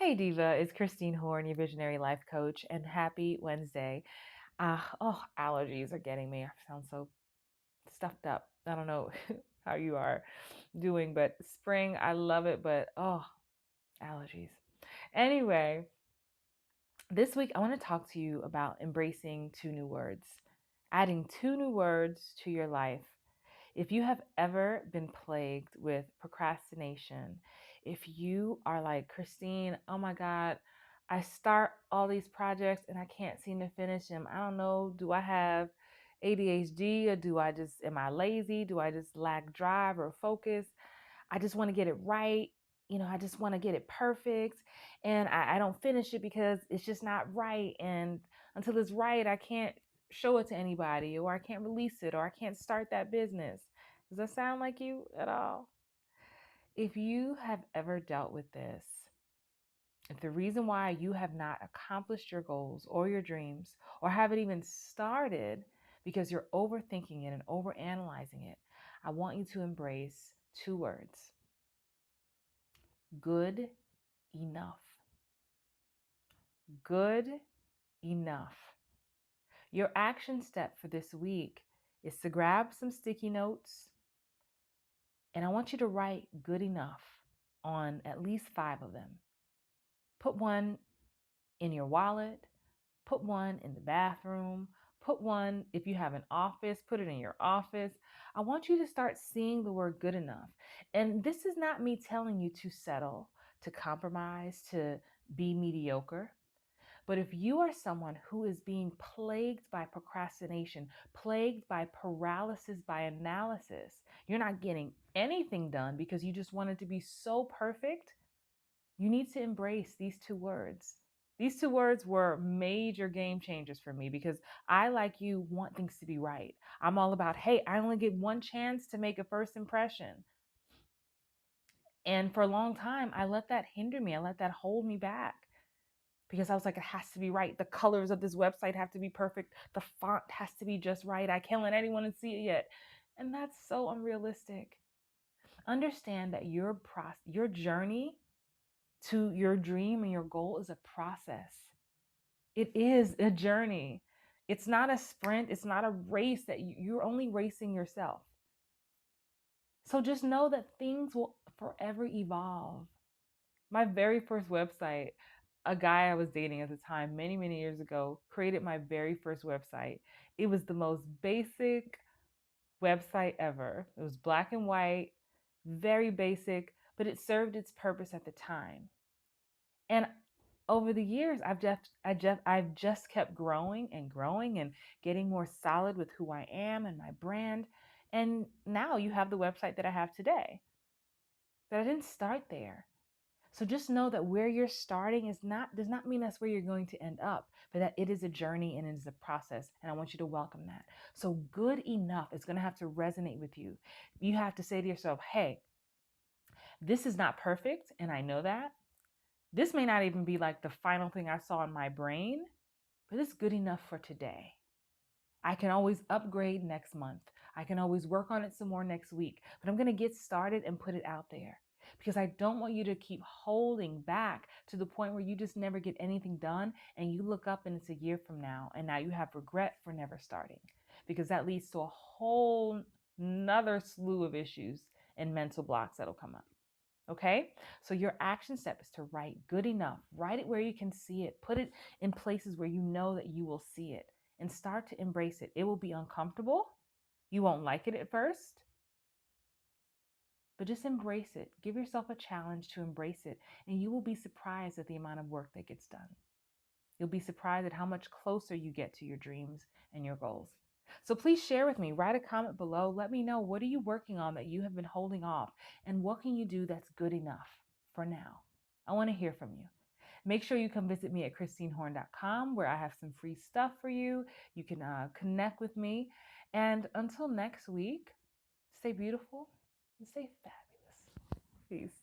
Hey Diva, it's Christine Horn, your visionary life coach, and happy Wednesday. Allergies are getting me. I sound so stuffed up. I don't know how you are doing, but spring, I love it, but allergies. Anyway, this week I want to talk to you about embracing two new words, adding two new words to your life. If you have ever been plagued with procrastination, if you are like, Christine, oh my God, I start all these projects and I can't seem to finish them. I don't know, do I have ADHD or am I lazy? Do I just lack drive or focus? I just want to get it right. I just want to get it perfect. And I don't finish it because it's just not right. And until it's right, I can't show it to anybody, or I can't release it, or I can't start that business. Does that sound like you at all? If you have ever dealt with this, if the reason why you have not accomplished your goals or your dreams, or haven't even started because you're overthinking it and overanalyzing it, I want you to embrace two words: good enough. Good enough. Your action step for this week is to grab some sticky notes, and I want you to write good enough on at least 5 of them. Put one in your wallet, put one in the bathroom, put one, if you have an office, put it in your office. I want you to start seeing the word good enough. And this is not me telling you to settle, to compromise, to be mediocre. But if you are someone who is being plagued by procrastination, plagued by paralysis by analysis, you're not getting anything done because you just want it to be so perfect, you need to embrace these two words. These two words were major game changers for me because I, like you, want things to be right. I'm all about, hey, I only get one chance to make a first impression. And for a long time, I let that hinder me. I let that hold me back, because I was like, it has to be right. The colors of this website have to be perfect. The font has to be just right. I can't let anyone see it yet. And that's so unrealistic. Understand that your journey to your dream and your goal is a process. It is a journey. It's not a sprint. It's not a race that you're only racing yourself. So just know that things will forever evolve. My very first website, a guy I was dating at the time, many, many years ago, created my very first website. It was the most basic website ever. It was black and white, very basic, but it served its purpose at the time. And over the years, I've just kept growing and growing and getting more solid with who I am and my brand. And now you have the website that I have today. But I didn't start there. So just know that where you're starting does not mean that's where you're going to end up, but that it is a journey and it is a process. And I want you to welcome that. So good enough is going to have to resonate with you. You have to say to yourself, hey, this is not perfect, and I know that. This may not even be like the final thing I saw in my brain, but it's good enough for today. I can always upgrade next month. I can always work on it some more next week, but I'm going to get started and put it out there, because I don't want you to keep holding back to the point where you just never get anything done and you look up and it's a year from now and now you have regret for never starting, because that leads to a whole another slew of issues and mental blocks that'll come up. Okay, so your action step is to write good enough. Write it where you can see it. Put it in places where you know that you will see it, and start to embrace it. It will be uncomfortable. You won't like it at first, but just embrace it. Give yourself a challenge to embrace it, and you will be surprised at the amount of work that gets done. You'll be surprised at how much closer you get to your dreams and your goals. So please share with me. Write a comment below. Let me know, what are you working on that you have been holding off? And what can you do that's good enough for now? I want to hear from you. Make sure you come visit me at christinehorn.com, where I have some free stuff for you. You can connect with me. And until next week, stay beautiful and stay fabulous. Peace.